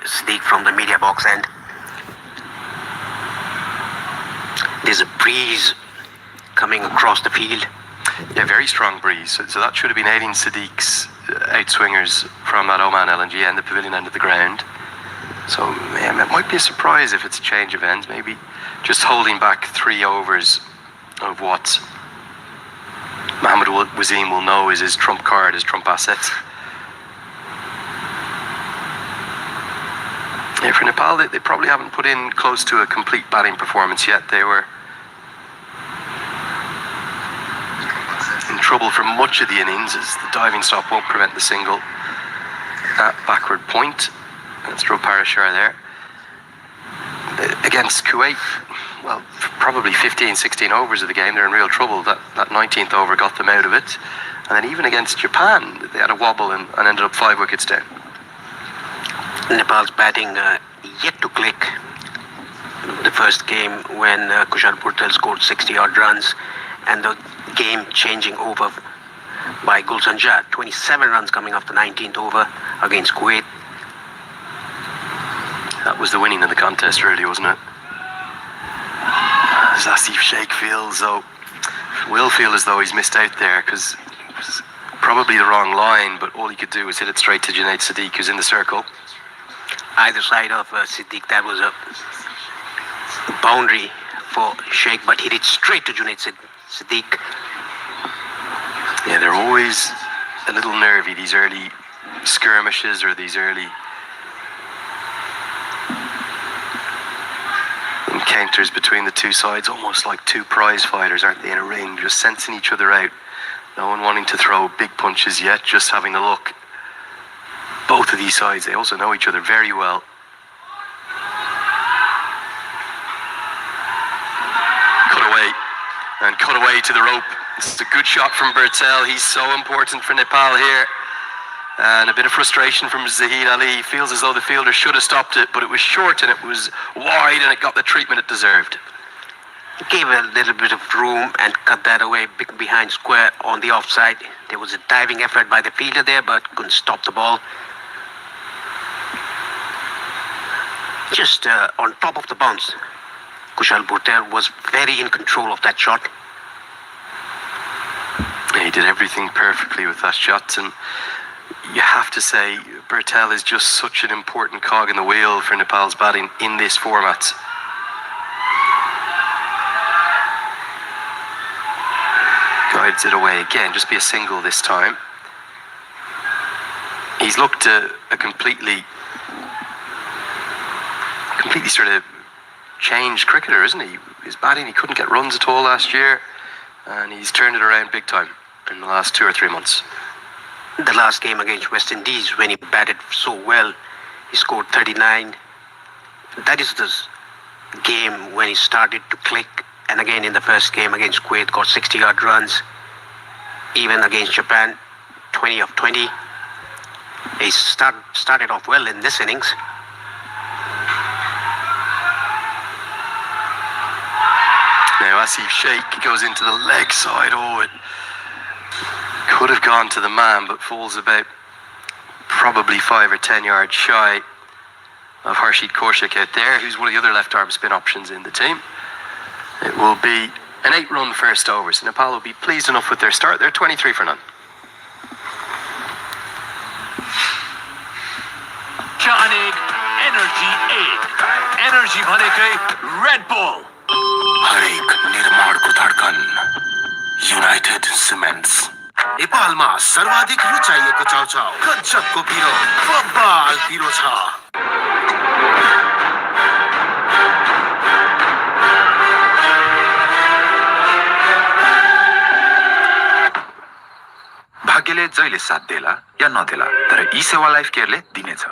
Siddique from the media box end. There's a breeze coming across the field. Yeah, very strong breeze. So that should have been aiding Siddique's outswingers from that Oman LNG end, the pavilion end of the ground. So yeah, it might be a surprise if it's a change of ends. Maybe just holding back 3 overs of what Mohammad Wasim will know is his trump card, his trump asset. Yeah, for Nepal, they probably haven't put in close to a complete batting performance yet. They were in trouble for much of the innings as the diving stop won't prevent the single at backward point. Let's throw Parashar there. Against Kuwait, well, probably 15, 16 overs of the game, they're in real trouble. That 19th over got them out of it. And then even against Japan, they had a wobble and ended up 5 wickets down. Nepal's batting yet to click. The first game when Kushal Purtel scored 60-odd runs, and the game-changing over by Gulshan Jah, 27 runs coming off the 19th over against Kuwait. That was the winning of the contest, really, wasn't it? As Asif Sheikh will feel as though he's missed out there, because it was probably the wrong line, but all he could do was hit it straight to Junaid Siddique, who's in the circle. Either side of Siddique, that was a boundary for Sheikh, but hit it straight to Junaid Siddique. Yeah, they're always a little nervy, these early skirmishes or these early encounters between the two sides, almost like two prize fighters, aren't they, in a ring, just sensing each other out. No one wanting to throw big punches yet, just having a look. Both of these sides, they also know each other very well. Cut away to the rope. It's a good shot from Bertel. He's so important for Nepal here. And a bit of frustration from Zahid Ali. He feels as though the fielder should have stopped it, but it was short and it was wide and it got the treatment it deserved. Gave a little bit of room and cut that away behind square on the offside. There was a diving effort by the fielder there, but couldn't stop the ball. Just on top of the bounce. Kushal Purtel was very in control of that shot. He did everything perfectly with that shot, and you have to say Bertel is just such an important cog in the wheel for Nepal's batting in this format. Guides it away again, just be a single this time. He's looked a completely sort of changed cricketer, isn't he? His batting, he couldn't get runs at all last year, and he's turned it around big time in the last 2 or 3 months. The last game against West Indies, when he batted so well, he scored 39. That is the game when he started to click. And again in the first game against Kuwait, got 60-odd runs. Even against Japan, 20 of 20. He started off well in this innings. Now Asif Sheikh goes into the leg side. Oh, it could have gone to the man, but falls about probably 5 or 10 yards shy of Harshid Kaushik out there, who's one of the other left-arm spin options in the team. It will be an 8-run first over, so Nepal will be pleased enough with their start. They're 23 for none. Johnny Energy 8. Energy भनेकै Red Bull. हरेक निर्माणको धड्कन United cements नेपालमा सर्वाधिक रुचाइएको चाउचाउ गजबको पिरो बब्बाल पिरो छ भाग्यले जहिले साथ देला या नदेला तर ई सेवा लाइफ केयरले दिनेछ.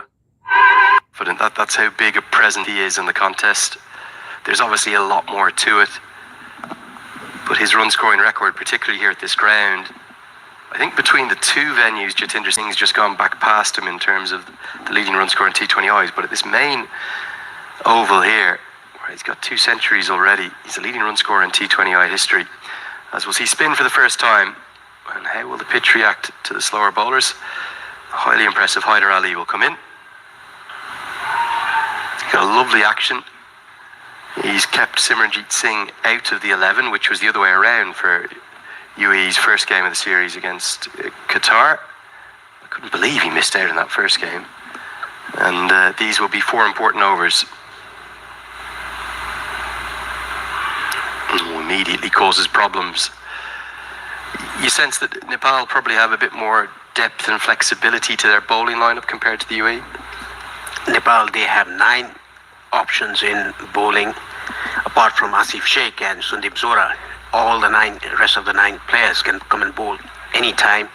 That's how big a present he is in the contest. There's obviously a lot more to it, but his run scoring record, particularly here at this ground, I think between the two venues, Jatinder Singh's just gone back past him in terms of the leading run scorer in T20Is, but at this main oval here, where he's got 2 centuries already, he's the leading run scorer in T20I history. As we'll see spin for the first time, and how will the pitch react to the slower bowlers? Highly impressive Hyder Ali will come in. Got a lovely action. He's kept Simranjit Singh out of the 11, which was the other way around for UAE's first game of the series against Qatar. I couldn't believe he missed out in that first game. And these will be 4 important overs. Immediately causes problems. You sense that Nepal probably have a bit more depth and flexibility to their bowling lineup compared to the UAE? Nepal, they have 9 options in bowling, apart from Asif Sheikh and Sundeep Zora. All the rest of the 9 players can come and bowl anytime.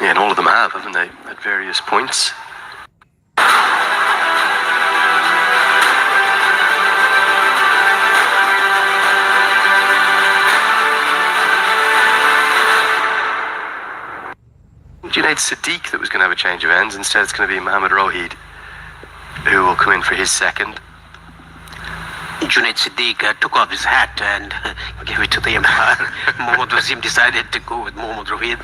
Yeah, and all of them have, haven't they, at various points? Junaid Siddique that was going to have a change of ends. Instead, it's going to be Mohammad Rohid, who will come in for his second. Junaid Siddique took off his hat and gave it to the umpire. Mohammad Wasim decided to go with Mohammad Rohid.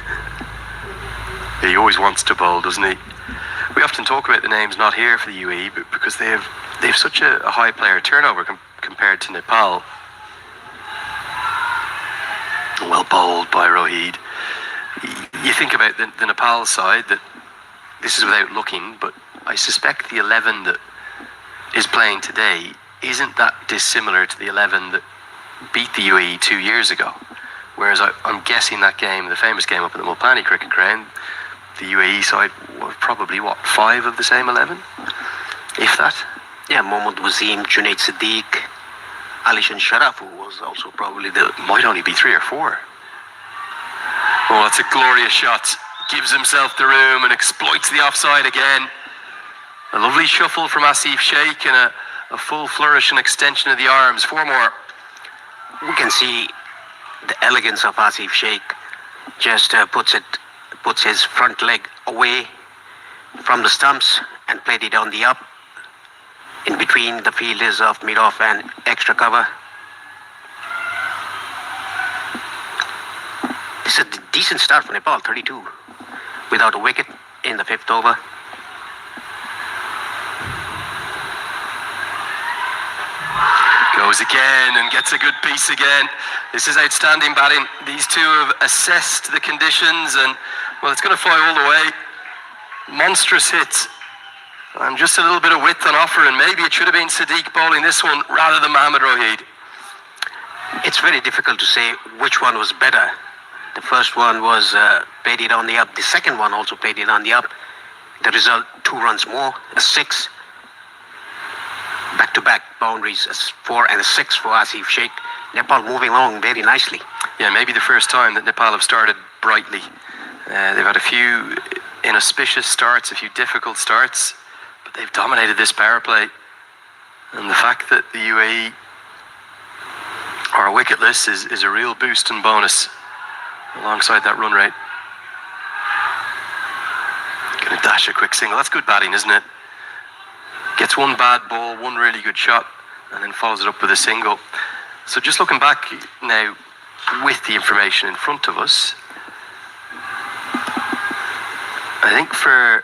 He always wants to bowl, doesn't he? We often talk about the names not here for the UAE, but because they have such a high player turnover compared to Nepal. Well bowled by Rohid. You think about the Nepal side, that this is without looking, but I suspect the 11 that is playing today isn't that dissimilar to the 11 that beat the UAE 2 years ago. Whereas I'm guessing that game, the famous game up at the Mulpani cricket ground, the UAE side were probably, 5 of the same 11? If that? Yeah, Mohammad Wasim, Junaid Siddique, Alishan Sharaf, who was also probably might only be 3 or 4. Oh, that's a glorious shot. Gives himself the room and exploits the offside again. A lovely shuffle from Asif Sheikh and a full flourish and extension of the arms. 4 more. We can see the elegance of Asif Sheikh. Just puts his front leg away from the stumps and played it on the up, in between the fielders of mid-off and extra cover. It's a decent start for Nepal, 32, without a wicket in the 5th over. Goes again and gets a good piece again. This is outstanding batting. These two have assessed the conditions and, well, it's going to fly all the way. Monstrous hit. And just a little bit of width on offer, and maybe it should have been Siddique bowling this one rather than Mohammad Rohid. It's very difficult to say which one was better. The first one was played it on the up. The second one also played it on the up. The result, 2 runs more, a 6. Back-to-back boundaries, a 4 and a 6 for Asif Sheikh. Nepal moving along very nicely. Yeah, maybe the first time that Nepal have started brightly. They've had a few inauspicious starts, a few difficult starts, but they've dominated this power play. And the fact that the UAE are wicketless is a real boost and bonus alongside that run rate. Gonna dash a quick single. That's good batting, isn't it? Gets one bad ball, one really good shot, and then follows it up with a single. So just looking back now with the information in front of us, I think for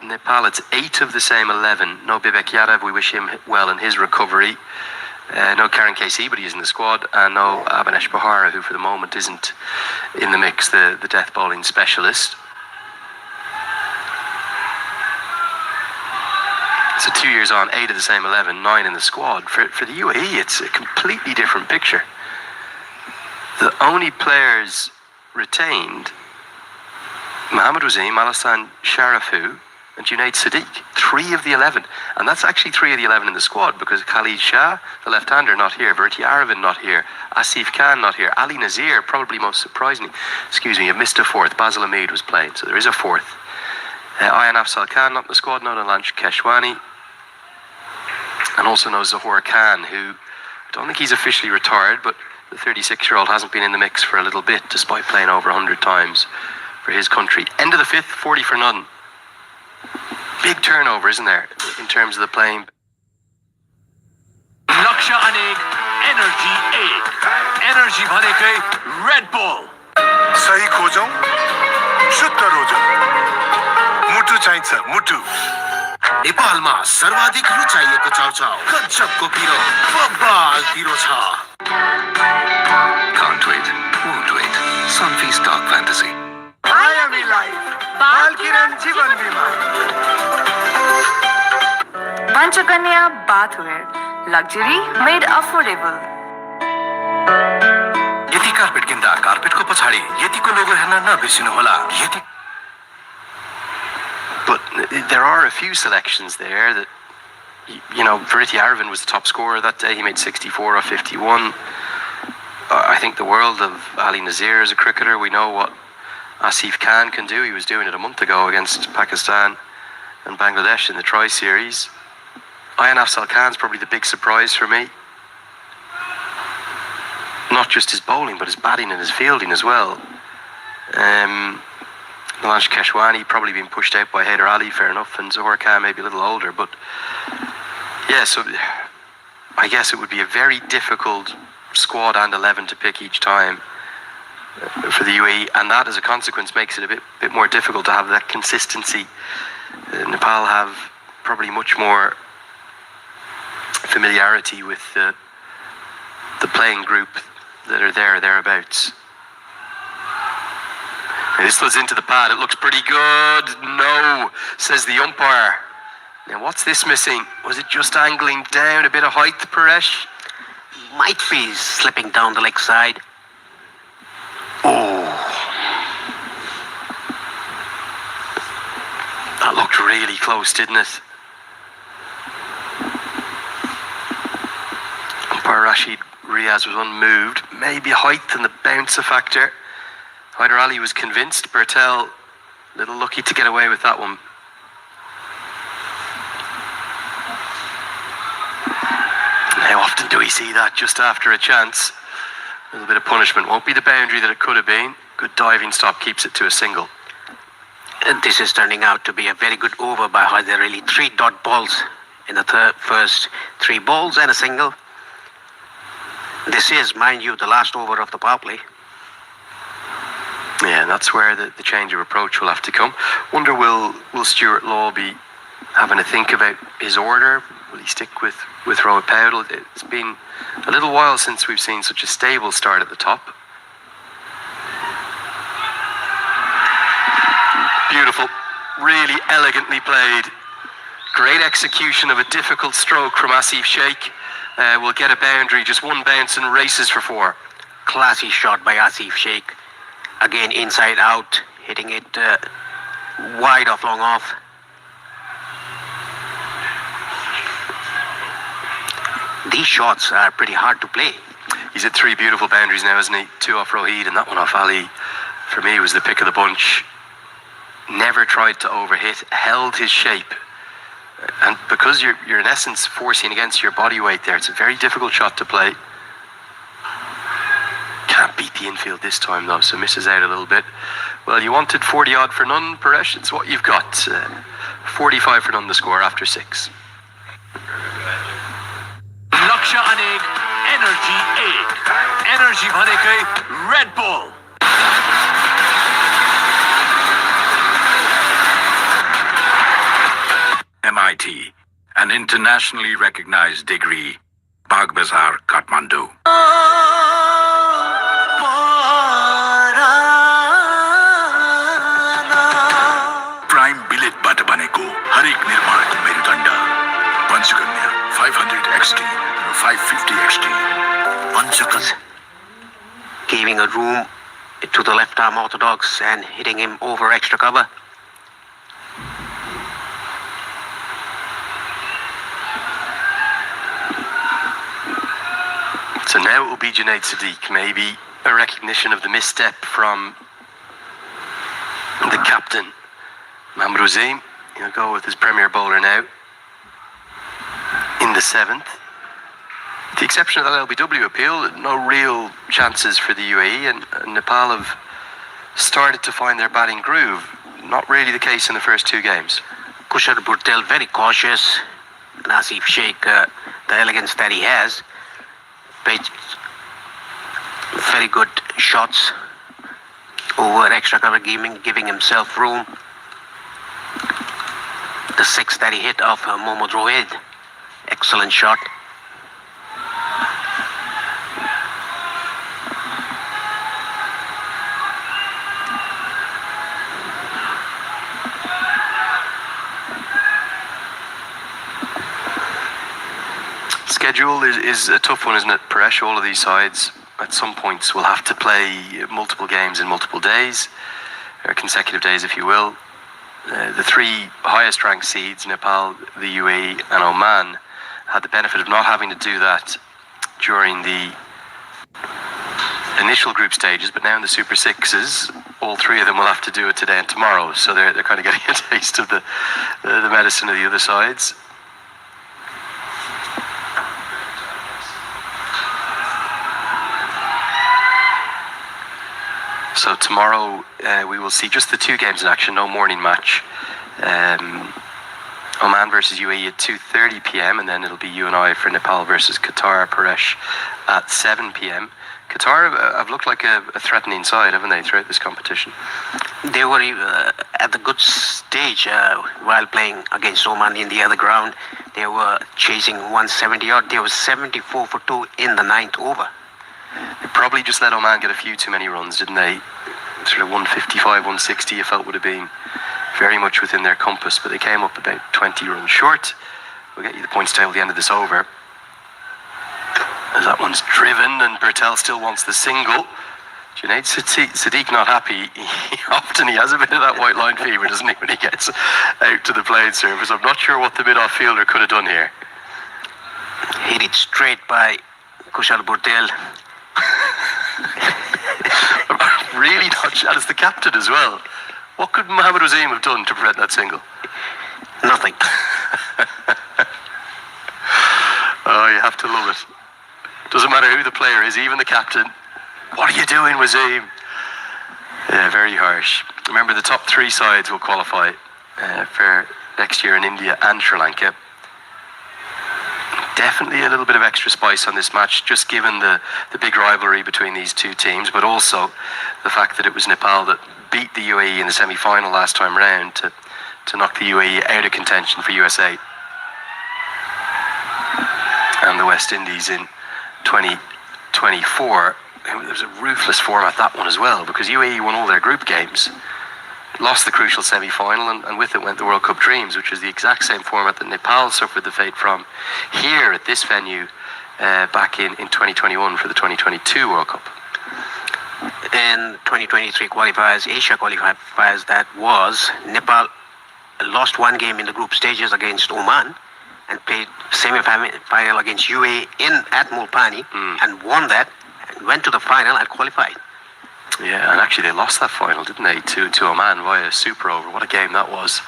Nepal it's 8 of the same 11. No Bibek Yadav, we wish him well in his recovery. No Karen KC, but he's in the squad, and no Abhinesh Bahara, who for the moment isn't in the mix, the death bowling specialist. So 2 years on, 8 of the same 11, 9 in the squad. For the UAE, it's a completely different picture. The only players retained, Mohammad Wasim, Alishan Sharafu, and Junaid Siddique, 3 of the 11. And that's actually 3 of the 11 in the squad, because Khalid Shah, the left-hander, not here. Verti Aravind, not here. Asif Khan, not here. Ali Nazir, probably most surprisingly. I've missed a 4th. Basil Hamid was playing, so there is a 4th. Ayan Afzal Khan, not in the squad. No Nalanch Keshwani. And also no Zahor Khan, who I don't think he's officially retired, but the 36-year-old hasn't been in the mix for a little bit, despite playing over 100 times for his country. End of the 5th, 40 for none. Big turnover, isn't there, in terms of the playing? Laksha Anig, Energy 8. Energy भनेकै Red Bull. सही खोजौं, शुद्ध रोजौं, मुटु चाहिन्छ मुटु नेपालमा सर्वाधिक रुचाइएको चाउचाउ कञ्चकको पिरो बब्बाल पिरो छ। Can't wait, won't wait. Sunfeast Dark Fantasy. आयामी लाइफ बालकिरण जीवन बिमा। Panchakanya bathwear. Luxury made affordable. यति कार्पेट किन्दा कार्पेटको पछाडि यतिको लोगो हेर्न नबिर्सिनुहोला। यति But there are a few selections there that, you know, Vritti Arvin was the top scorer that day. He made 64 of 51. I think the world of Ali Nazir as a cricketer. We know what Asif Khan can do. He was doing it a month ago against Pakistan and Bangladesh in the Tri-Series. Ayan Afzal Khan's probably the big surprise for me. Not just his bowling, but his batting and his fielding as well. Nawash Keshwani probably been pushed out by Haider Ali, fair enough, and Zohar Khan maybe a little older, but yeah, so I guess it would be a very difficult squad and 11 to pick each time for the UAE, and that as a consequence makes it a bit more difficult to have that consistency. Nepal have probably much more familiarity with the playing group that are thereabouts. This was into the pad. It looks pretty good. No, says the umpire. Now, what's this missing? Was it just angling down a bit of height, Paresh? Might be slipping down the leg side. Oh. That looked really close, didn't it? Umpire Rashid Riaz was unmoved. Maybe height and the bounce a factor. Haider Ali was convinced. Bertel, a little lucky to get away with that one. How often do we see that just after a chance? A little bit of punishment. Won't be the boundary that it could have been. Good diving stop keeps it to a single. This is turning out to be a very good over by Haider Ali. 3 dot balls in the first 3 balls and a single. This is, mind you, the last over of the power play. Yeah, and that's where the change of approach will have to come. Wonder will Stuart Law be having to think about his order? Will he stick with Rohit Powell? It's been a little while since we've seen such a stable start at the top. Beautiful, really elegantly played. Great execution of a difficult stroke from Asif Sheikh. Will get a boundary, just one bounce and races for 4. Classy shot by Asif Sheikh. Again, inside out, hitting it wide off, long off. These shots are pretty hard to play. He's hit 3 beautiful boundaries now, hasn't he? 2 off Rohit and that one off Ali. For me, was the pick of the bunch. Never tried to overhit, held his shape. And because you're in essence forcing against your body weight there, it's a very difficult shot to play. Can't beat the infield this time though, so misses out a little bit. Well, you wanted 40 odd for none, Paresh. It's what you've got. 45 for none the score after 6. Laksha Anek, Energy 8. Energy भनेकै Red Bull. MIT, an internationally recognized degree. Bagh Bazaar, Kathmandu. Prime बिलेटबाट बनेको हरेक निर्माणको मेरुदण्ड Panchakanya 500 XT raw 550 XT Panchakanya Giving a room to the left arm orthodox and hitting him over extra cover. So now it will be Junaid Sadiq, maybe a recognition of the misstep from the captain, Mahmoud Hussain. He'll go with his premier bowler now in the 7th. With the exception of that LBW appeal, no real chances for the UAE, and Nepal have started to find their batting groove. Not really the case in the first 2 games. Kushal Burtel very cautious. Asif Sheikh, the elegance that he has. Very good shots over extra cover, giving himself room. The six that he hit off Mohammad Rohid. Excellent shot. Schedule is a tough one, isn't it, Paresh? All of these sides at some points will have to play multiple games in multiple days, or consecutive days, if you will. The three highest ranked seeds, Nepal, the UAE and Oman, had the benefit of not having to do that during the initial group stages, but now in the Super Sixes, all three of them will have to do it today and tomorrow. So they're kind of getting a taste of the medicine of the other sides. So tomorrow we will see just the two games in action, no morning match. Oman versus UAE at 2:30 p.m. and then it'll be you and I for Nepal versus Qatar, Paresh, at 7 p.m. Qatar have looked like a threatening side, haven't they, throughout this competition? They were at the good stage while playing against Oman in the other ground. They were chasing 170 odd. They were 74 for 2 in the 9th over. They probably just let Oman get a few too many runs, didn't they? Sort of 155, 160 you felt would have been very much within their compass, but they came up about 20 runs short. We'll get you the points table at the end of this over. As that one's driven and Bertel still wants the single. Junaid Sadiq not happy. He has a bit of that white line fever, doesn't he, when he gets out to the playing surface. I'm not sure what the mid-off fielder could have done here. Hit it straight by Kushal Burtel. Really not. And it's the captain as well. What could Mohammad Wasim have done to prevent that single? Nothing. Oh, you have to love it. Doesn't matter who the player is, even the captain. What are you doing, Wasim? Yeah, very harsh. Remember, the top three sides will qualify for next year in India and Sri Lanka. Definitely a little bit of extra spice on this match, just given the big rivalry between these two teams, but also the fact that it was Nepal that beat the UAE in the semi-final last time round to knock the UAE out of contention for USA. And the West Indies in 2024. There was a ruthless format, that one as well, because UAE won all their group games, lost the crucial semi-final, and with it went the World Cup dreams, which is the exact same format that Nepal suffered the fate from here at this venue back in 2021 for the 2022 World Cup. In 2023 qualifiers, Asia qualifiers, that was, Nepal lost one game in the group stages against Oman and played semi-final against UAE at Mulpani and won that and went to the final and qualified. Yeah, and actually they lost that final, didn't they, to Oman via a super over. What a game that was.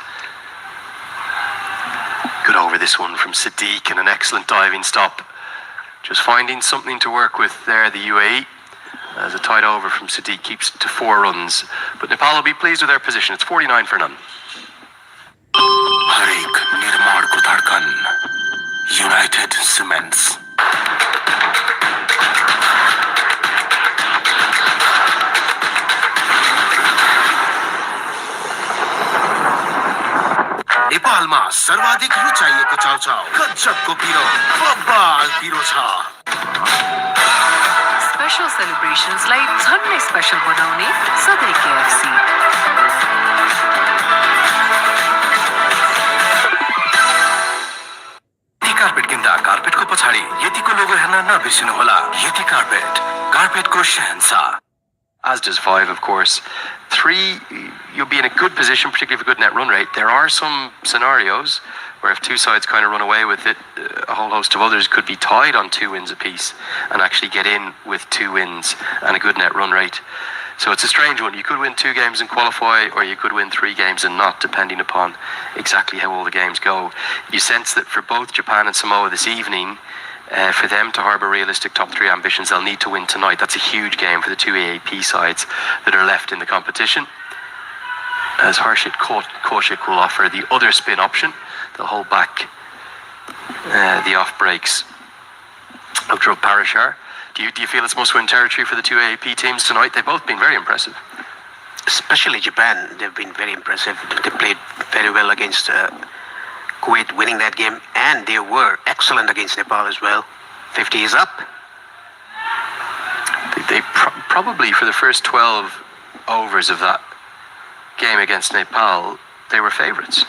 Good over this one from Sadiq and an excellent diving stop. Just finding something to work with there, the UAE. As a tight over from Sadiq keeps it to 4 runs. But Nepal will be pleased with their position. It's 49 for none. हरेक निर्माणको धड्कन United cements नेपालमा सर्वाधिक रुचाइएको चाउचाउ गजबको पिरो बब्बाल पिरो छ special सेलिब्रेशन्सलाई झन्नै special बनाउने सधैँ KFC। Carpet किन्दा कार्पेटको पछाडि यतिको लोगो हेर्न नबिर्सिनुहोला। यति carpet, कार्पेटको Shahenshah. As does 5, of course. 3, you'll be in a good position, particularly with a good net run rate. There are some scenarios where if two sides kind of run away with it, a whole host of others could be tied on 2 wins apiece and actually get in with 2 wins and a good net run rate. So it's a strange one. You could win 2 games and qualify, or you could win 3 games and not, depending upon exactly how all the games go. You sense that for both Japan and Samoa this evening, for them to harbour realistic top 3 ambitions, they'll need to win tonight. That's a huge game for the 2 AAP sides that are left in the competition. As Harshit Kaushik will offer the other spin option, they'll hold back the off breaks of Dhruv Parashar. Do you feel it's must-win territory for the 2 AAP teams tonight? They've both been very impressive. Especially Japan, they've been very impressive. They played very well against Kuwait winning that game, and they were excellent against Nepal as well. 50 is up. They probably, for the first 12 overs of that game against Nepal, they were favourites.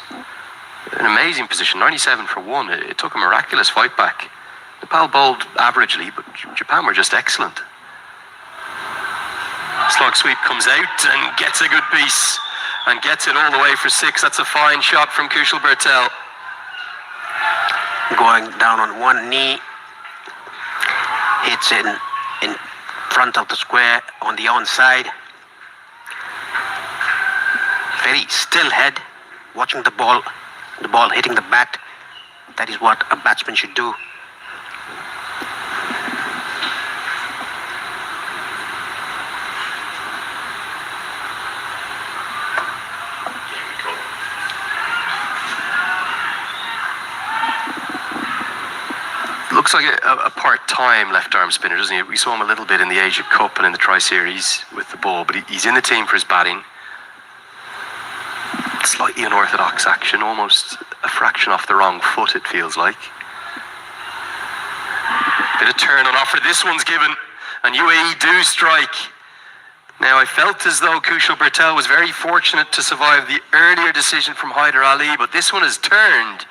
An amazing position, 97 for 1. It took a miraculous fight back. Nepal bowled averagely, but Japan were just excellent. Slog sweep comes out and gets a good piece and gets it all the way for 6. That's a fine shot from Kushal Bertel. Going down on one knee, hits in front of the square on the onside. Very still head, watching the ball hitting the bat. That is what a batsman should do. Looks like a part-time left-arm spinner, doesn't he? We saw him a little bit in the Asia Cup and in the Tri-Series with the ball, but he's in the team for his batting. Slightly unorthodox action, almost a fraction off the wrong foot, it feels like. Bit of turn on offer. This one's given, and UAE do strike. Now, I felt as though Kushal Bertel was very fortunate to survive the earlier decision from Hyder Ali, but this one has turned.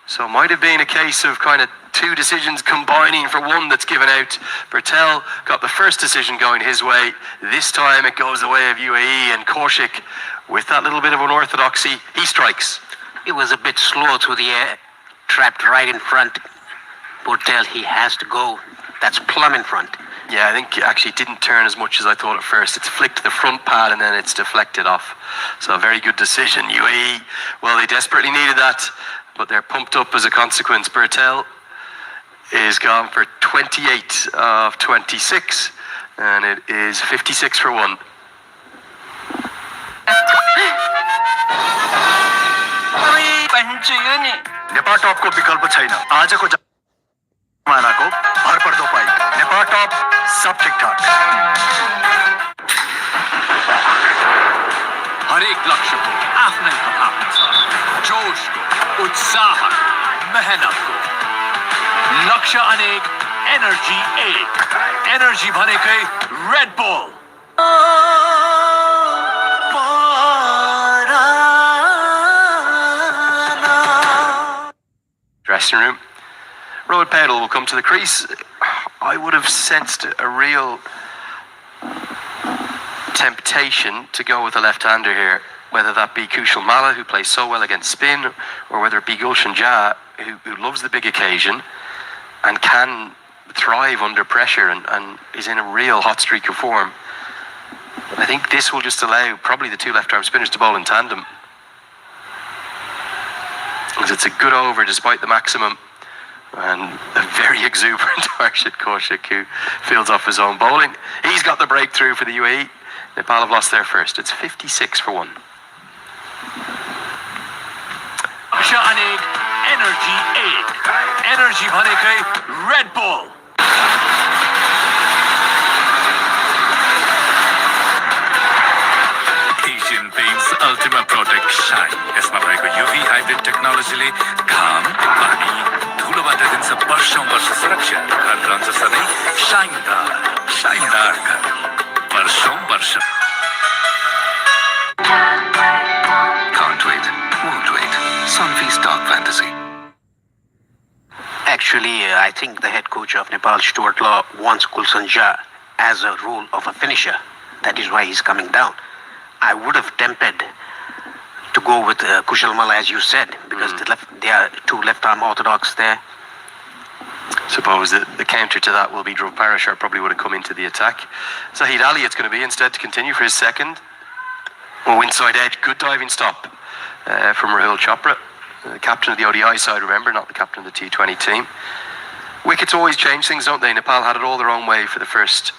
So it might have been a case of kind of two decisions combining for one that's given out. Bertel got the first decision going his way. This time it goes the way of UAE, and Kaushik, with that little bit of unorthodoxy, he strikes. It was a bit slow through the air, trapped right in front. Bertel, he has to go. That's plumb in front. Yeah, I think actually it didn't turn as much as I thought at first. It's flicked to the front pad and then it's deflected off. So a very good decision. UAE, well, they desperately needed that, but they're pumped up as a consequence. Bertel is gone for 28 of 26, and it is 56 for 1. Nepal टपको विकल्प छैन आजको जमानाको भरपर्दो पाइ नेपाल टप सब ठिकठाक हरेक लक्ष्य को आफ्नै प्रभाव छ जोश को उत्साह मेहनत को लक्ष्य अनेक एनर्जी एक एनर्जी भनेकै red bull Dressing room. Rohit Patel will come to the crease. I would have sensed a real temptation to go with a left-hander here, whether that be Kushal Malla, who plays so well against spin, or whether it be Gulshan Jha, who loves the big occasion and can thrive under pressure and is in a real hot streak of form. I think this will just allow probably the two left-arm spinners to bowl in tandem. Because it's a good over despite the maximum, and a very exuberant Harshit Kaushik who fields off his own bowling. He's got the breakthrough for the UAE. Nepal have lost their first. It's 56 for 1. लक्ष्य अनेक energy एक energy भनेकै red bull Asian Paints Ultima Protect Shine यसमा भएको UV hybrid टेक्नोलोजीले घाम पानी धुलोबाट दिन्छ वर्षौं वर्ष सुरक्षा घर रहन्छ सधैँ शाइनदार घर वर्षौं वर्ष Can't wait, won't wait. Sunfeast Dark Fantasy. Actually, I think the head coach of Nepal, Stuart Law, wants Gulshan Jha as a role of a finisher. That is why he's coming down. I would have tempted to go with Kushal Malla, as you said, because there are two left-arm orthodox there. Suppose the counter to that will be Dhruv Parashar probably would have come into the attack. Zahid Ali it's going to be instead to continue for his second. Oh, inside edge, good diving stop from Rahul Chopra, the captain of the ODI side, remember, not the captain of the T20 team. Wickets always change things, don't they? Nepal had it all their own way for the first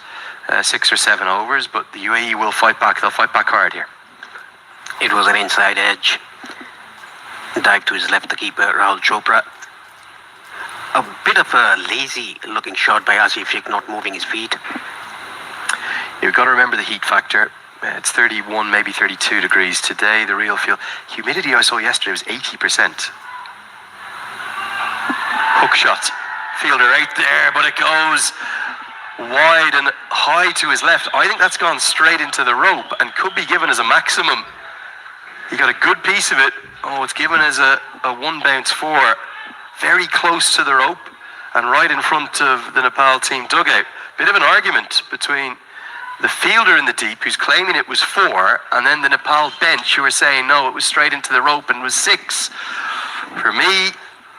6 or 7 overs, but the UAE will fight back. They'll fight back hard here. It was an inside edge. Dive to his left, the keeper, Rahul Chopra. A bit of a lazy-looking shot by Asif Sheikh, not moving his feet. You've got to remember the heat factor. It's 31, maybe 32 degrees today. The real feel humidity I saw yesterday was 80%. hook shot. Fielder out there, but it goes wide and high to his left. I think that's gone straight into the rope and could be given as a maximum. He got a good piece of it. Oh, it's given as a one bounce four. Very close to the rope and right in front of the Nepal team dugout. Bit of an argument between the fielder in the deep, who's claiming it was 4, and then the Nepal bench, who are saying no, it was straight into the rope and was 6. For me,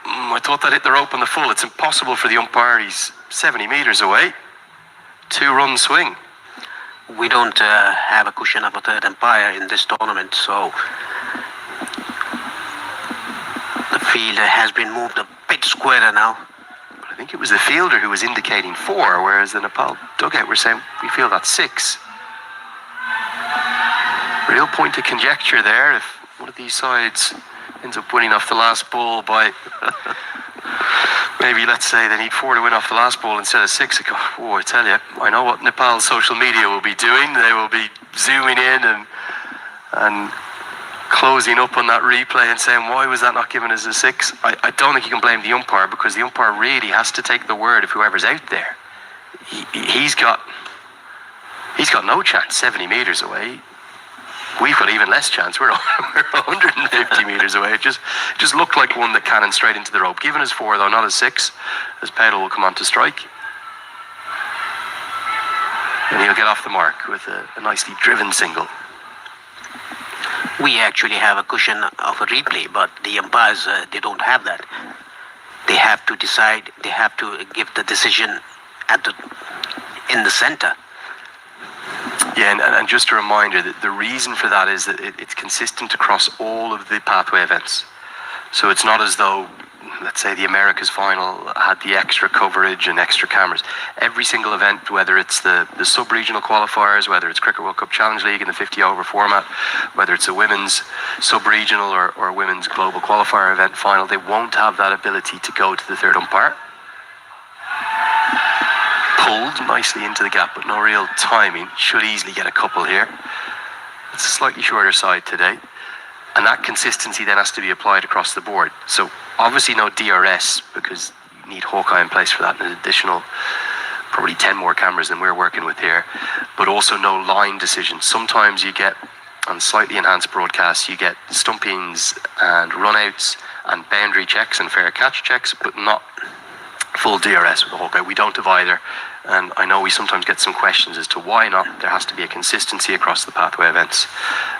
I thought that hit the rope on the full. It's impossible for the umpire. He's 70 metres away. 2-run swing. We don't have a cushion of a third umpire in this tournament, so the fielder has been moved a bit squarer now. I think it was the fielder who was indicating 4, whereas the Nepal dugout were saying we feel that's 6. Real point of conjecture there. If one of these sides ends up winning off the last ball by maybe, let's say, they need 4 to win off the last ball instead of 6. I tell you, I know what Nepal's social media will be doing. They will be zooming in and closing up on that replay and saying, why was that not given as a 6? I don't think you can blame the umpire, because the umpire really has to take the word of whoever's out there. He's got no chance 70 metres away. We've got even less chance. We're 150 metres away. It just looked like one that cannoned straight into the rope. Given as 4, though, not as 6, as Pedal will come on to strike. And he'll get off the mark with a nicely driven single. We actually have a cushion of a replay, but the umpires, they don't have that. They have to decide, they have to give the decision in the center. Yeah, and just a reminder that the reason for that is that it's consistent across all of the pathway events. So it's not as though, let's say, the Americas final had the extra coverage and extra cameras. Every single event, whether it's the sub-regional qualifiers, whether it's Cricket World Cup Challenge League in the 50-over format, whether it's a women's sub-regional or women's global qualifier event final, they won't have that ability to go to the third umpire. Pulled nicely into the gap, but no real timing. Should easily get a couple here. It's a slightly shorter side today. And that consistency then has to be applied across the board. So obviously no DRS, because you need Hawkeye in place for that, and an additional probably 10 more cameras than we're working with here. But also no line decisions. Sometimes you get, on slightly enhanced broadcasts, you get stumpings and runouts and boundary checks and fair catch checks, but not full DRS with the Hawkeye. We don't have either. And I know we sometimes get some questions as to why not. There has to be a consistency across the pathway events.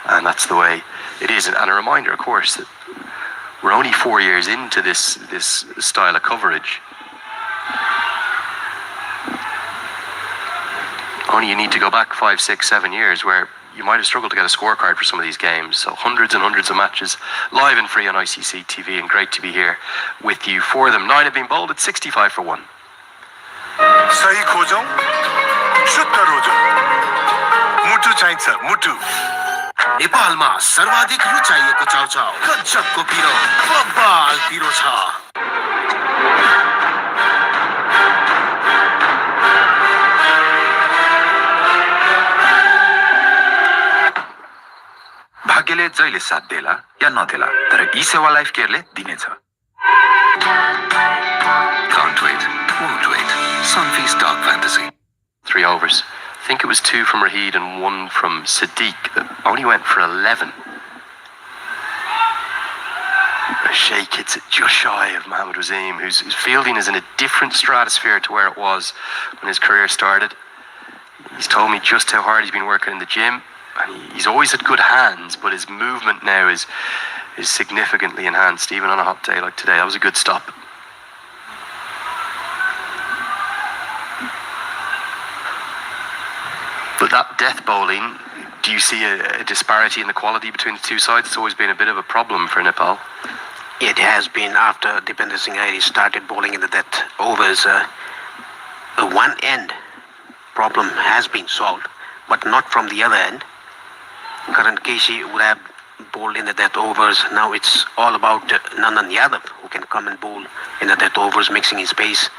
And that's the way it is. And a reminder, of course, that we're only 4 years into this style of coverage. Only you need to go back 5, 6, 7 years where you might have struggled to get a scorecard for some of these games. So hundreds and hundreds of matches live and free on ICC TV, and great to be here with you for them. 9 have been bowled at 65 for 1. सही खोजौं शुद्ध रोजौं मुटु चाहिन्छ मुटु नेपालमा सर्वाधिक रुचाइएको चाउचाउ गजबको पिरो बब्बाल पिरो छ भाग्यले जहिले साथ देला या नदेला तर ई सेवा लाइफ केयरले दिनेछ Can't wait, won't wait. Sunfeast Dark Fantasy. 3 overs. I think it was 2 from Rahid and 1 from Sadiq that only went for 11. Sheikh hits it just shy of Mohammad Wasim, whose fielding is in a different stratosphere to where it was when his career started. He's told me just how hard he's been working in the gym, and he's always had good hands, but his movement now is significantly enhanced, even on a hot day like today. That was a good stop. But that death bowling, do you see a disparity in the quality between the two sides? It's always been a bit of a problem for Nepal. It has been after Dipinder Singh Airi started bowling in the death overs. One end problem has been solved, but not from the other end. Karan Keshi would have bowled in the death overs. Now it's all about Nandan Yadav, who can come and bowl in the death overs, mixing his pace.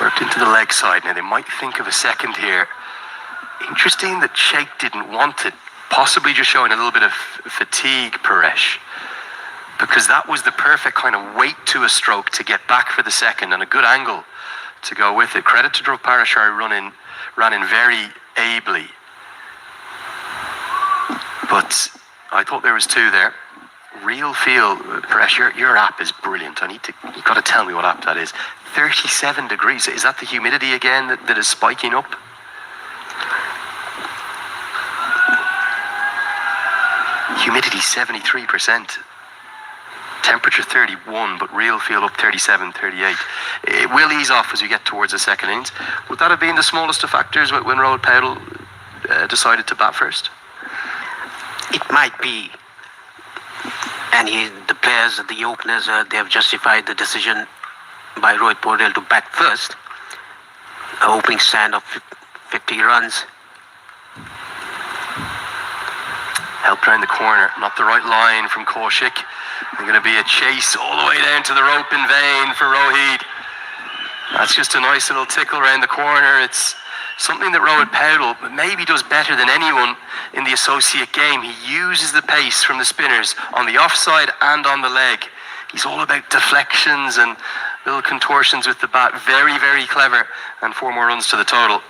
Worked into the leg side. Now they might think of a second here. Interesting that Sheikh didn't want it. Possibly just showing a little bit of fatigue, Paresh. because that was the perfect kind of weight to a stroke to get back for the second and a good angle to go with it. Credit to Dhruv Parashar, ran in very ably. But I thought there was two there. Real feel, Paresh, your app is brilliant. You've got to tell me what app that is. 37 degrees. Is that the humidity again that is spiking up? Humidity 73%. Temperature 31, but real feel up 37, 38. It will ease off as we get towards the second innings. Would that have been the smallest of factors when Rohit Paudel decided to bat first? It might be. And the players, the openers, they have justified the decision by Rohit Paudel to bat first. An opening stand of 50 runs. Helped round the corner, not the right line from Kaushik. There's going to be a chase all the way down to the rope in vain for Rohit. That's just a nice little tickle round the corner. It's something that Rohit Paudel maybe does better than anyone in the associate game. He uses the pace from the spinners on the offside and on the leg. He's all about deflections and little contortions with the bat. Very, very clever, and 4 more runs to the total.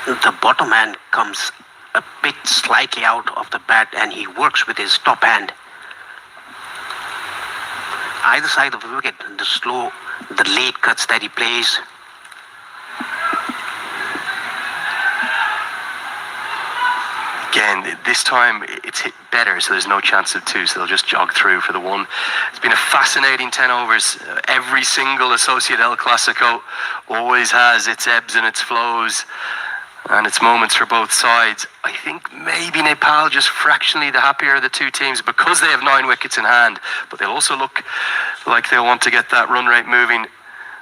The bottom hand comes a bit slightly out of the bat and he works with his top hand. Either side of the wicket, the late cuts that he plays. Again, this time it's hit better, so there's no chance of two, so they'll just jog through for the one. It's been a fascinating 10 overs. Every single associate El Clasico always has its ebbs and its flows and its moments for both sides. I think maybe Nepal just fractionally the happier of the two teams because they have 9 wickets in hand, but they'll also look like they'll want to get that run rate moving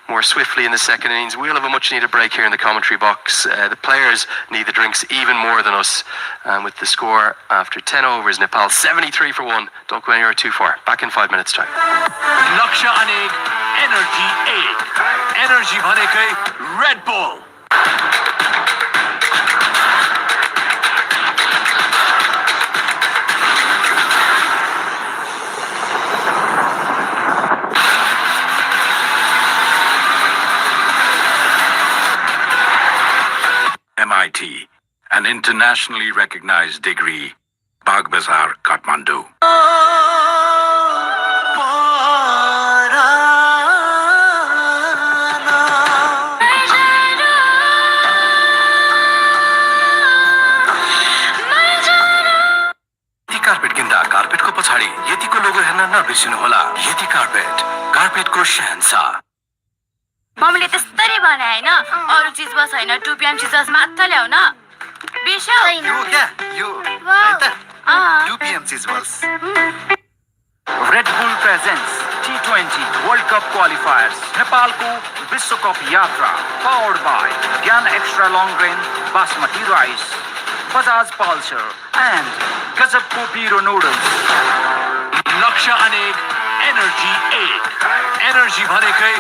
more swiftly in the second innings. We'll have a much needed break here in the commentary box. The players need the drinks even more than us. With the score after 10 overs, Nepal 73 for 1. Don't go anywhere too far. Back in 5 minutes time. लक्ष्य अनेक energy 1 energy भनेकै red bull MIT, an internationally recognized degree, Bagh Bazar, Kathmandu. Carpet किन्दा कार्पेटको पछाडि यतिको लोगो हेर्न नबिर्सिनु होला। यति कार्पेटको शहंशाह। मम्मीले त्यस्तरी बनाए हैन अरु चीज बस हैन 2 PM चीज मात्र ल्याउ न बिर्स्यौ यो क्या यो है त 2 PM चीज बस Red Bull presents T20 World Cup qualifiers नेपालको विश्वकप यात्रा powered by Gyan Extra Long Grain Basmati Rice, Bajaj Pulsar and Gazabko Piro Noodles. लक्ष्य अनेक एनर्जी 1 एनर्जी भनेकै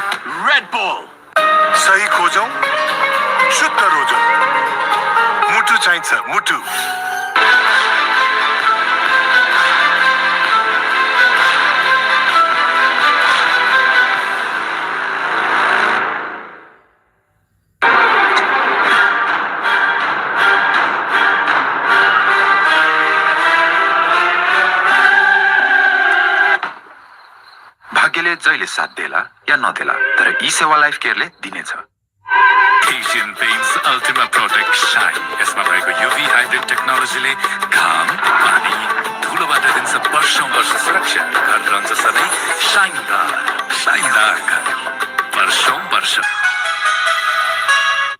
रेड बुल सही खोजौं शुद्ध रोजौं मुटु चाहिन्छ मुटु भाग्यले जहिले साथ देला या नदेला तर ई सेवा लाइफ केयरले दिनेछ। Asian Paints Ultima Protect Shine. यसमा भएको UV hybrid टेक्नोलोजीले घाम, पानी, धुलोबाट दिन्छ वर्ष सुरक्षा। घर रहन्छ सधैँ शाइनदार घर। वर्ष।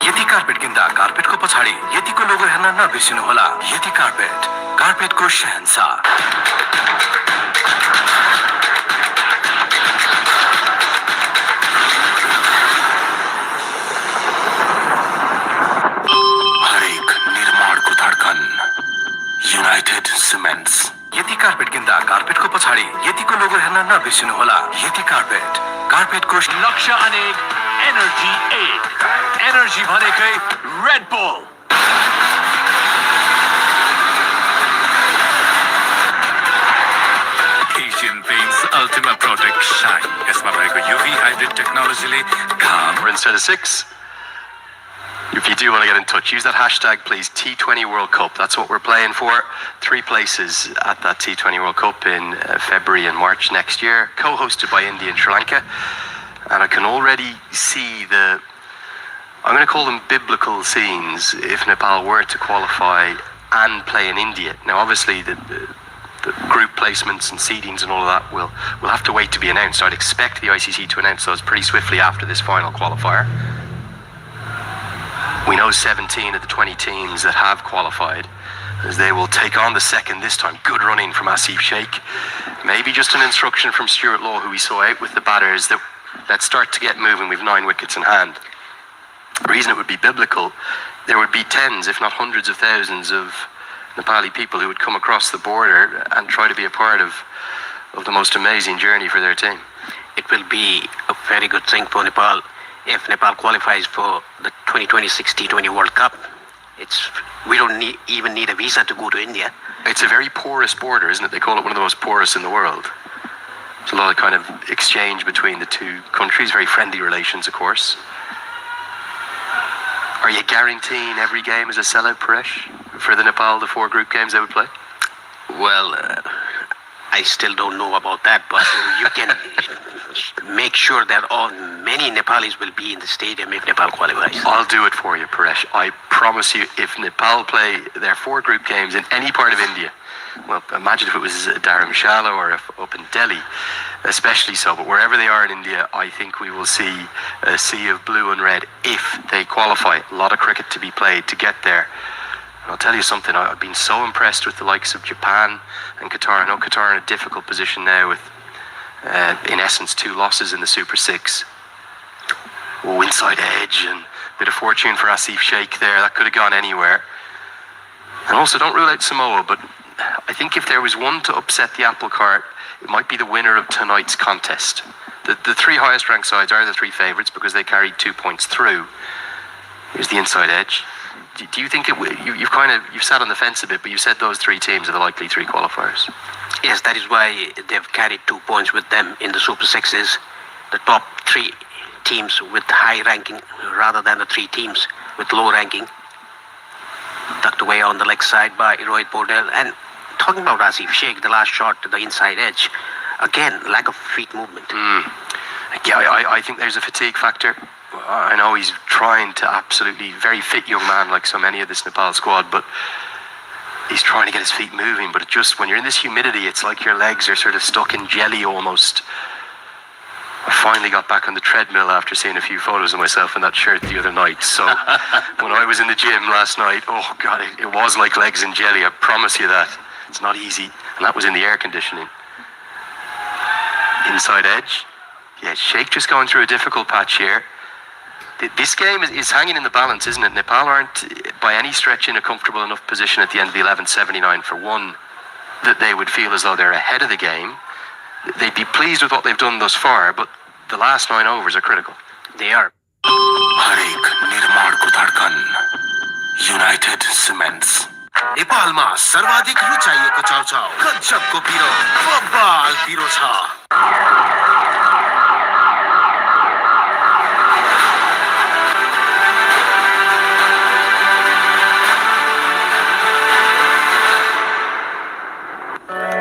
यति कार्पेट किन्दा कार्पेटको पछाडि यतिको लोगो हेर्न नबिर्सिनु होला। यति कार्पेटको शहंशाह। United Cements. यति कार्पेट किन्दा कार्पेटको पछाडि यतिको लोगो हेर्न नबिर्सिनु होला। यति कार्पेटको लक्ष्य अनेक एनर्जी 1 एनर्जी भनेकै red bull Asian Ultima Protect Shine यसमा भएको UV hybrid technologyले काम Or instead of 6. If you do want to get in touch, use that hashtag, please. T20 World Cup. That's what we're playing for. 3 places at that T20 World Cup in February and March next year, co-hosted by India and Sri Lanka. And I can already see I'm going to call them biblical scenes if Nepal were to qualify and play in India. Now, obviously, the group placements and seedings and all of that will have to wait to be announced. I'd expect the ICC to announce those pretty swiftly after this final qualifier. We know 17 of the 20 teams that have qualified, as they will take on the second this time. Good running from Asif Sheikh. Maybe just an instruction from Stuart Law, who we saw out with the batters, that let's start to get moving. We've 9 wickets in hand. The reason it would be biblical, there would be tens, if not hundreds of thousands of Nepali people who would come across the border and try to be a part of the most amazing journey for their team. It will be a very good thing for Nepal if Nepal qualifies for the 2026 T20 World Cup. We don't even need a visa to go to India. It's a very porous border, isn't it? They call it one of the most porous in the world. There's a lot of kind of exchange between the two countries, very friendly relations, of course. Are you guaranteeing every game is a sellout, Paresh, for the Nepal, the 4 group games they would play? Well, I still don't know about that, but you can make sure that many Nepalis will be in the stadium if Nepal qualifies. I'll do it for you, Paresh. I promise you, if Nepal play their 4 group games in any part of India, well, imagine if it was Dharamshala or if up in Delhi, especially so, but wherever they are in India, I think we will see a sea of blue and red if they qualify. A lot of cricket to be played to get there. And I'll tell you something, I've been so impressed with the likes of Japan and Qatar. I know Qatar are in a difficult position now with, in essence, 2 losses in the Super 6. Oh, inside edge and a bit of fortune for Asif Sheikh there. That could have gone anywhere. And also, don't rule out Samoa, but I think if there was one to upset the apple cart, it might be the winner of tonight's contest. The 3 highest ranked sides are the 3 favourites because they carried 2 points through. Here's the inside edge. Do you think you've sat on the fence a bit, but you said those 3 teams are the likely 3 qualifiers? Yes, that is why they've carried 2 points with them in the Super 6s. The top 3 teams with high ranking rather than the 3 teams with low ranking. Tucked away on the leg side by Rohit Bordel. And talking about Asif Sheikh, the last shot to the inside edge, again, lack of feet movement. Yeah, I think there's a fatigue factor. I know he's trying to absolutely, very fit young man like so many of this Nepal squad, but he's trying to get his feet moving. But it just, when you're in this humidity, it's like your legs are sort of stuck in jelly almost. I finally got back on the treadmill after seeing a few photos of myself in that shirt the other night. So when I was in the gym last night, oh God, it was like legs in jelly. I promise you that. It's not easy. And that was in the air conditioning. Inside edge. Yeah, Sheikh just going through a difficult patch here. This game is hanging in the balance, isn't it? Nepal aren't by any stretch in a comfortable enough position at the end of the 11:79 for one that they would feel as though they're ahead of the game. They'd be pleased with what they've done thus far, but the last 9 overs are critical. They are. हरेक निर्माणको धड्कन United cements नेपालमा सर्वाधिक रुचाइएको चाउचाउ गजबको पिरो बब्बाल पिरो छ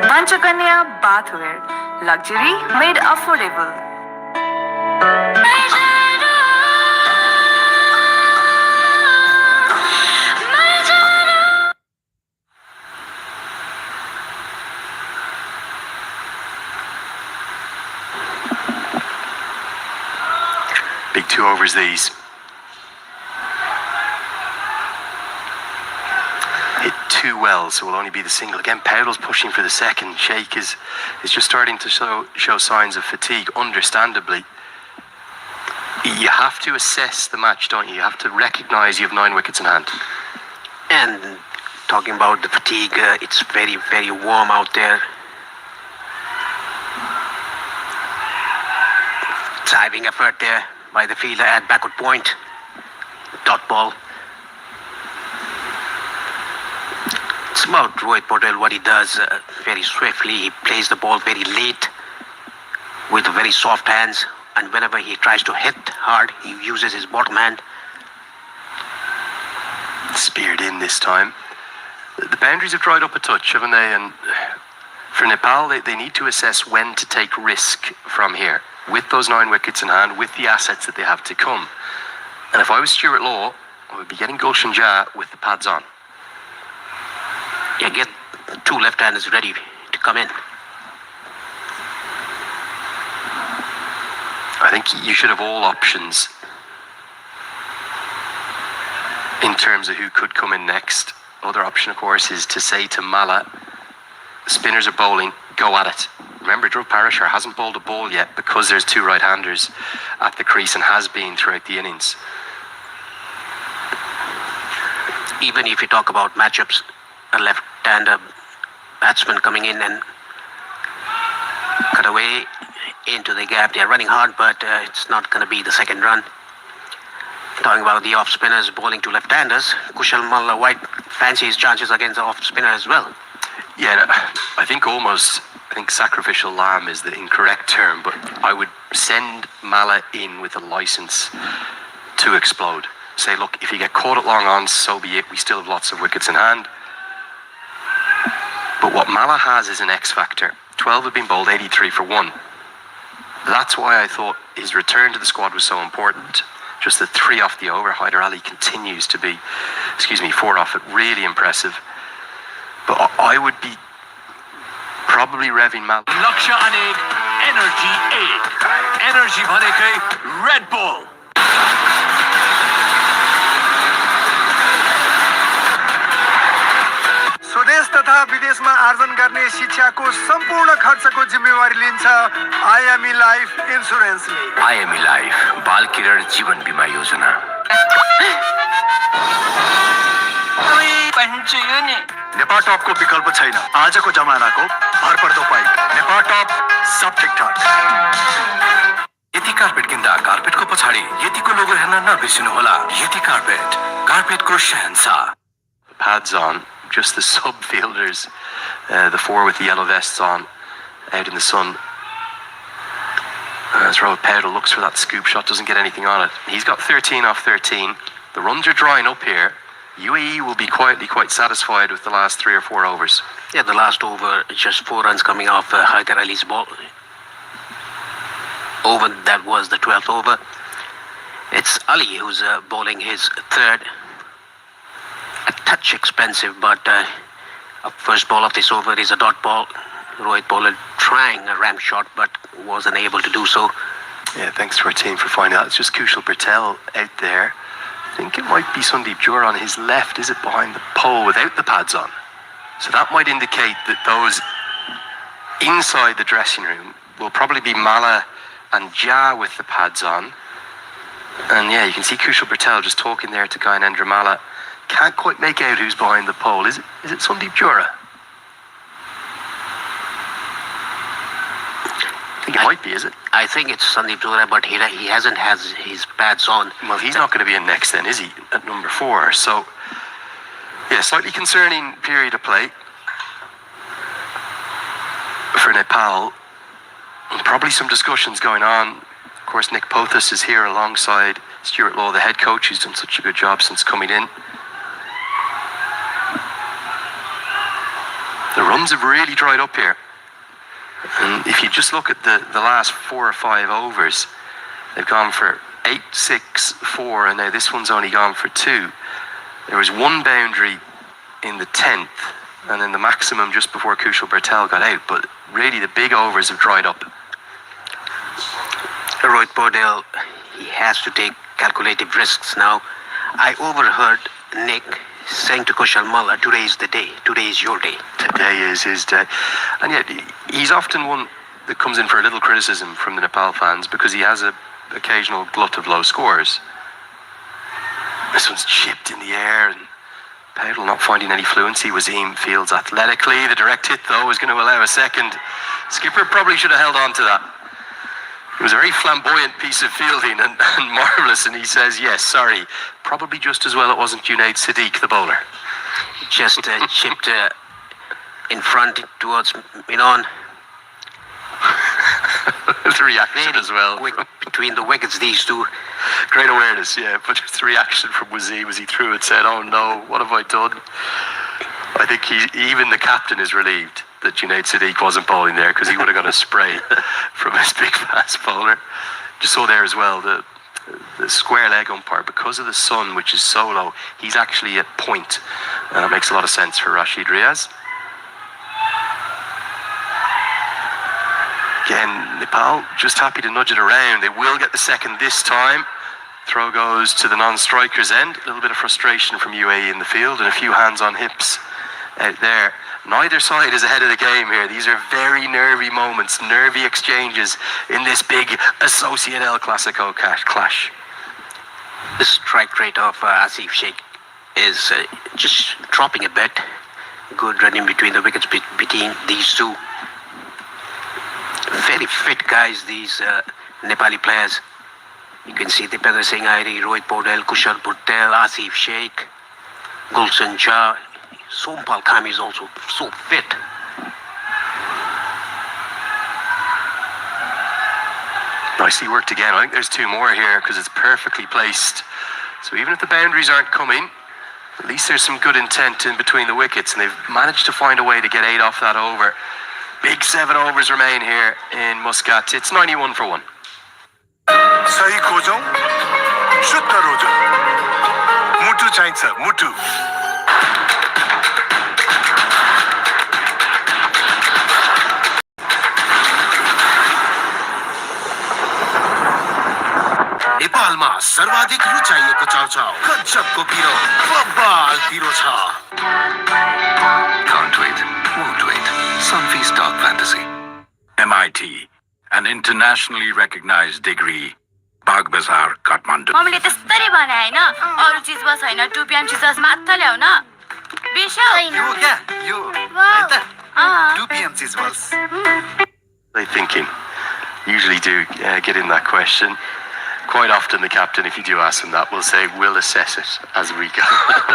Panchakanya bathware, luxury made affordable. Big 2 overs these. Hit 2 well, so will only be the single. Again, Powell's pushing for the second. Sheikh is just starting to show signs of fatigue, understandably. You have to assess the match, don't you? You have to recognise you have 9 wickets in hand. And talking about the fatigue, it's very, very warm out there. Diving effort there by the fielder at backward point. Dot ball. It's about Rohit Patel, what he does very swiftly. He plays the ball very late. with very soft hands, and whenever he tries to hit hard, he uses his bottom hand. Speared in this time. The boundaries have dried up a touch, haven't they? And for Nepal, they need to assess when to take risk from here, with those 9 wickets in hand, with the assets that they have to come. And if I was Stuart Law, I would be getting Gulshan Jah with the pads on. Yeah, get 2 left-handers ready to come in. I think you should have all options in terms of who could come in next. Other option, of course, is to say to Mala, spinners are bowling, go at it. Remember, Dhruv Parashar hasn't bowled a ball yet because there's 2 right-handers at the crease and has been throughout the innings. Even if you talk about matchups, a left-hander batsman coming in and cut away into the gap. They're running hard, but it's not going to be the second run. Talking about the off-spinners bowling to left-handers, Kushal Malla White fancies his chances against the off-spinner as well. Yeah, I think sacrificial lamb is the incorrect term, but I would send Mala in with a license to explode. Say, look, if you get caught at long on, so be it. We still have lots of wickets in hand. But what Mala has is an X factor. 12 have been bowled, 83 for 1. That's why I thought his return to the squad was so important. Just the 3 off the over. Hyder Ali continues to be, 4 off it. Really impressive. But I would be probably revving Mala. Laksha Aneg, Energy 8. Energy भनेकै Red Bull. स्वदेश तथा विदेशमा आर्जन गर्ने शिक्षाको सम्पूर्ण खर्चको जिम्मेवारी लिन्छ आइएमई लाइफ इन्स्योरेन्सले। आइएमई लाइफ बाल किरण जीवन बीमा योजना। नेपाल टपको विकल्प छैन। आजको जमानाको भरपर्दो पाइप नेपाल टप सब ठिकठाक। यति कार्पेट किन्दा कार्पेटको पछाडि यतिको लोगो हेर्न नबिर्सिनुहोला। यति carpet, कार्पेटको Shahenshah. Pads on. Just the sub-fielders, the 4 with the yellow vests on, out in the sun. As Rohit Powell looks for that scoop shot, doesn't get anything on it. He's got 13 off 13. The runs are drying up here. UAE will be quietly quite satisfied with the last 3 or 4 overs. Yeah, the last over, just 4 runs coming off Hyder Ali's ball. Over, that was the 12th over. It's Ali who's bowling his 3rd. A touch expensive, but first ball of this over is a dot ball. Rohit Pollard trying a ramp shot, but wasn't able to do so. Yeah, thanks to our team for finding out. It's just Kushal Patel out there. I think it might be Sandeep Jura on his left. Is it behind the pole without the pads on? So that might indicate that those inside the dressing room will probably be Mala and Jah with the pads on. And yeah, you can see Kushal Patel just talking there to Gyanendra Malla. Can't quite make out who's behind the pole. Is it Sandeep Jura? I think it might be, is it? I think it's Sandeep Jura, but he hasn't has his pads on. Well, he's not going to be in next then, is he? At number 4. So, yeah, slightly concerning period of play for Nepal. Probably some discussions going on. Of course, Nick Pothas is here alongside Stuart Law, the head coach, who's done such a good job since coming in. The runs have really dried up here. And if you just look at the last 4 or 5 overs, they've gone for 8, 6, 4, and now this one's only gone for 2. There was 1 boundary in the 10th, and then the maximum just before Kushal Patel got out. But really, the big overs have dried up. Rohit Patel, he has to take calculated risks now. I overheard Nick saying to Kushal Malla, today is the day, today is your day. Today is his day. And yet, he's often one that comes in for a little criticism from the Nepal fans because he has an occasional glut of low scores. This one's chipped in the air, and Powell not finding any fluency. Wasim fields athletically. The direct hit, though, is going to allow a second. Skipper probably should have held on to that. It was a very flamboyant piece of fielding and marvellous, and he says, yes, sorry, probably just as well it wasn't Junaid Siddique, the bowler. Just chipped in front towards Milan. the reaction as well. Quick between the wickets, these two. Great awareness, yeah. But just the reaction from Wazim as he threw it, said, "Oh no, what have I done?" I think even the captain is relieved that Junaid Sadiq wasn't bowling there, because he would have got a spray from his big fast bowler. Just saw there as well the square leg umpire, because of the sun, which is so low, he's actually at point. And that makes a lot of sense for Rashid Riaz. Again, Nepal just happy to nudge it around. They will get the second this time. Throw goes to the non-striker's end. A little bit of frustration from UAE in the field and a few hands on hips out there. Neither side is ahead of the game here. These are very nervy moments, nervy exchanges in this big Associate El Clasico clash. The strike rate of Asif Sheikh is just dropping a bit. Good running between the wickets between these two. Very fit guys, these Nepali players. You can see Dipendra Singh Airi, Rohit Paudel, Kushal Patel, Asif Sheikh, Gulshan Shah. Sompal Khami is also so fit. Nicely worked again. I think there's two more here because it's perfectly placed. So even if the boundaries aren't coming, at least there's some good intent in between the wickets, and they've managed to find a way to get 8 off that over. Big 7 overs remain here in Muscat. It's 91 for 1. सही खोजौं, शुद्ध रोजौं। मुटु चाहिन्छ, मुटु। नेपालमा सर्वाधिक रुचाइएको चाउचाउ गजबको पिरो बब्बाल पिरो छ। Can't wait, won't wait. Sunfeast Dark Fantasy. MIT, an internationally recognized degree. Bagh Bazaar, Kathmandu. मम्मीले त्यस्तरी बनाए हैन, अरु चिज बस हैन, टुपियाम चिज मात्र ल्याउ न। बिर्साउ। यो क्या? यो हैन त? 2 PM cheese balls. They thinking. Usually do get in that question. Quite often the captain, if you do ask them that, will say, "We'll assess it as we go."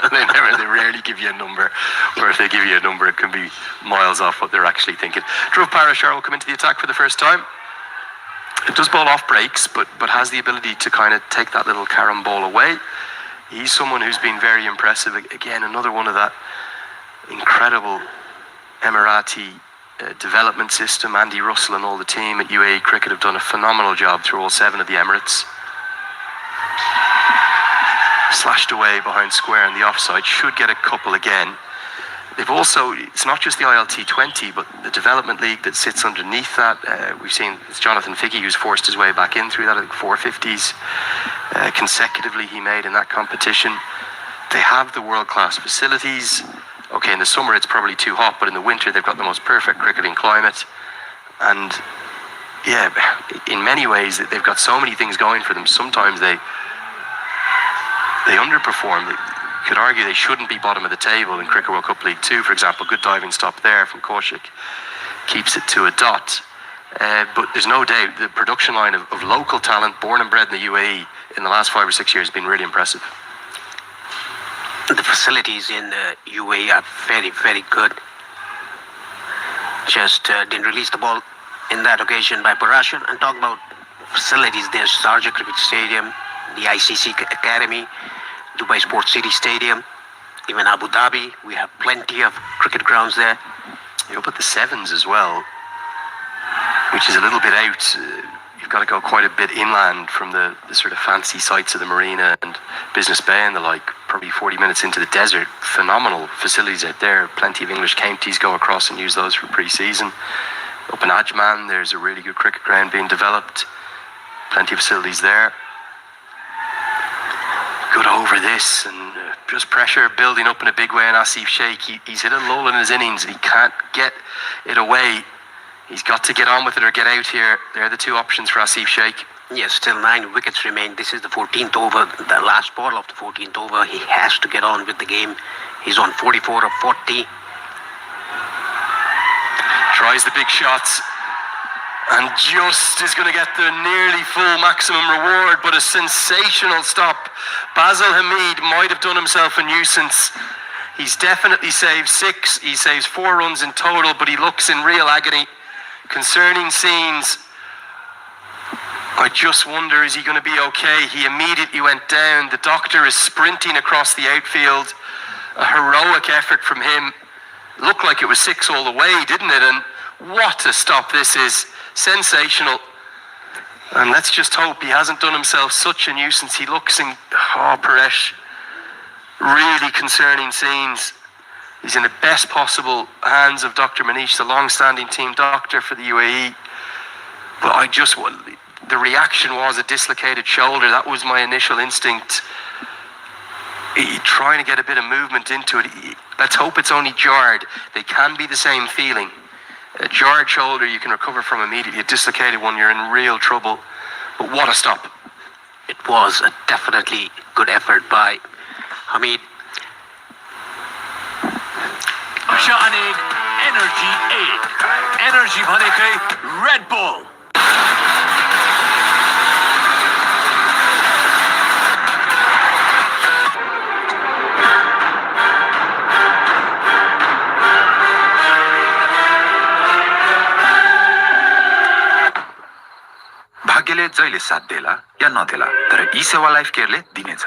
They rarely give you a number, or if they give you a number, it can be miles off what they're actually thinking. Dhruv Parashar will come into the attack for the first time. It does bowl off breaks, but has the ability to kind of take that little carom ball away. He's someone who's been very impressive. Again, another one of that incredible Emirati development system. Andy Russell and all the team at UAE Cricket have done a phenomenal job through all 7 of the Emirates. Slashed away behind square in the offside. Should get a couple again. They've also, it's not just the ILT20, but the development league that sits underneath that. We've seen it's Jonathan Figgy who's forced his way back in through that. I think 450s consecutively he made in that competition. They have the world-class facilities. Okay, in the summer it's probably too hot, but in the winter they've got the most perfect cricketing climate. And yeah, in many ways they've got so many things going for them. Sometimes they underperform. You could argue they shouldn't be bottom of the table in Cricket World Cup League 2, for example. Good diving stop there from Kaushik. Keeps it to a dot. But there's no doubt the production line of local talent, born and bred in the UAE, in the last 5 or 6 years has been really impressive. The facilities in the UAE are very, very good. Just didn't release the ball in that occasion by Parashar. And talk about facilities, there's Sharjah Cricket Stadium, the ICC Academy, Dubai Sports City Stadium, even Abu Dhabi. We have plenty of cricket grounds there. You put the 7s as well, which is a little bit out. You've got to go quite a bit inland from the sort of fancy sites of the marina and Business Bay and the like, probably 40 minutes into the desert. Phenomenal facilities out there. Plenty of English counties go across and use those for pre-season. Up in Ajman, there's a really good cricket ground being developed. Plenty of facilities there. Good over this, and just pressure building up in a big way on Asif Sheikh. He's hit a lull in his innings. He can't get it away. He's got to get on with it or get out here. They're the 2 options for Asif Sheikh. Yes, still 9 wickets remain. This is the 14th over, the last ball of the 14th over. He has to get on with the game. He's on 44 of 40. Tries the big shots. And just is going to get the nearly full maximum reward, but a sensational stop. Basil Hamid might have done himself a nuisance. He's definitely saved 6. He saves 4 runs in total, but he looks in real agony. Concerning scenes. I just wonder, is he going to be okay? He immediately went down. The doctor is sprinting across the outfield. A heroic effort from him. Looked like it was 6 all the way, didn't it? And what a stop this is. Sensational. And let's just hope he hasn't done himself such a nuisance. He looks in, Paresh, really concerning scenes. He's in the best possible hands of Dr. Manish, the long-standing team doctor for the UAE. But the reaction was a dislocated shoulder. That was my initial instinct. Trying to get a bit of movement into it. Let's hope it's only jarred. They can be the same feeling. A jarred shoulder you can recover from immediately. A dislocated one, you're in real trouble. But what a stop. It was a definitely good effort by Hamid. Naksha Aneg, Energy 8. Energy भनेकै Red Bull. भाग्यले जहिले साथ देला या नदेला तर ई सेवा life केयरले दिनेछ।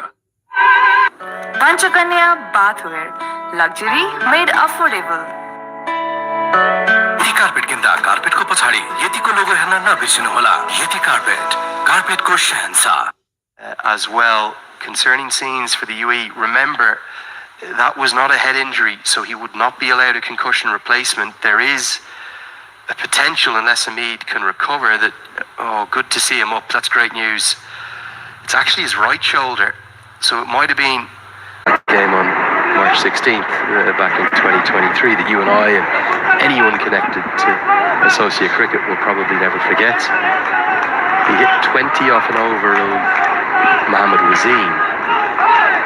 Panchakanya bathware, luxury made affordable. यति carpet किन्दा कार्पेटको पछाडि यतिको लोगो हेर्न नबिर्सिनुहोला। यति कार्पेटको शहंशाह। As well, concerning scenes for the UAE. Remember, that was not a head injury, so he would not be allowed a concussion replacement. There is a potential, unless Hamid can recover, that, good to see him up. That's great news. It's actually his right shoulder, so it might have been game on March 16th back in 2023 that you and I and anyone connected to associate cricket will probably never forget. He hit 20 off and over of Mohammad Wazeem,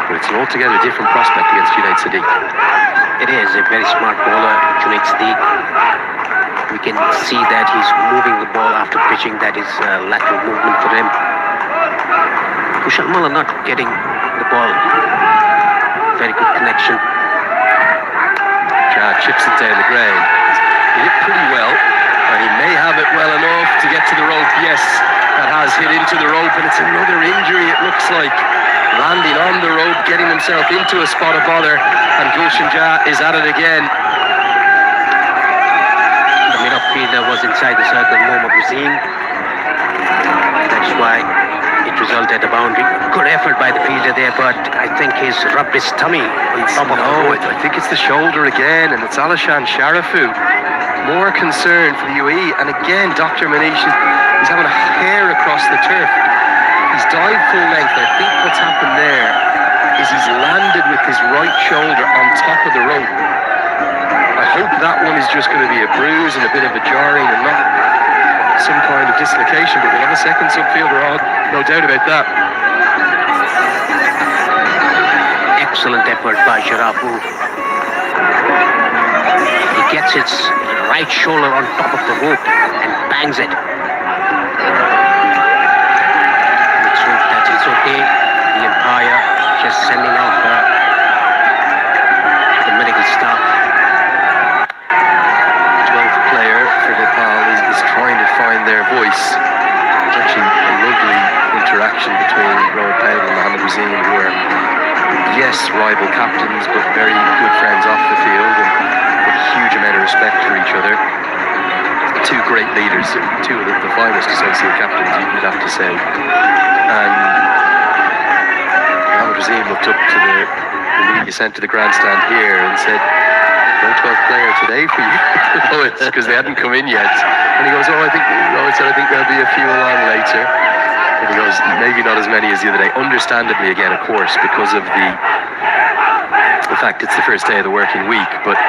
but it's an altogether different prospect against Junaid Sadiq. It is a very smart bowler, Junaid Sadiq. We can see that he's moving the ball after pitching. That is lateral movement for him. Kushal Mullah not getting the ball. Very good connection. Chips it down the ground. He hit pretty well, and he may have it well enough to get to the rope. Yes, that has hit into the rope, and it's another injury, it looks like. Landing on the rope, getting himself into a spot of bother, and Gulshan Jah is at it again. The mid-off fielder was inside the circle, Mohammad Wazeem. That's why it resulted a boundary. Good effort by the fielder there, but I think he's rubbed his tummy on top of the rope. I think it's the shoulder again, and it's Alishan Sharafu. More concern for the UAE, and again, Dr. Manish he's having a hair across the turf. He's dived full length. I think what's happened there is he's landed with his right shoulder on top of the rope. I hope that one is just going to be a bruise and a bit of a jarring and not some kind of dislocation, but we'll have a second subfielder on, no doubt about that. Excellent effort by Sharafu. He gets his right shoulder on top of the rope and bangs it. Let's hope that it's okay. The umpire just sending off the medical staff. 12th player for Nepal is trying to find their voice. It's actually a lovely interaction between Rohit Patel and Mohammad Wazeem, who are, yes, rival captains, but very good friends off the field and with a huge amount of respect for each other. Two great leaders, two of the finest associate captains, you'd have to say. And Mohammad Wazeem looked up to the media sent to the grandstand here and said, no 12th player today for you, because they hadn't come in yet. And he goes, I think there'll be a few along later. And he goes, maybe not as many as the other day. Understandably, again, of course, because of the fact it's the first day of the working week, but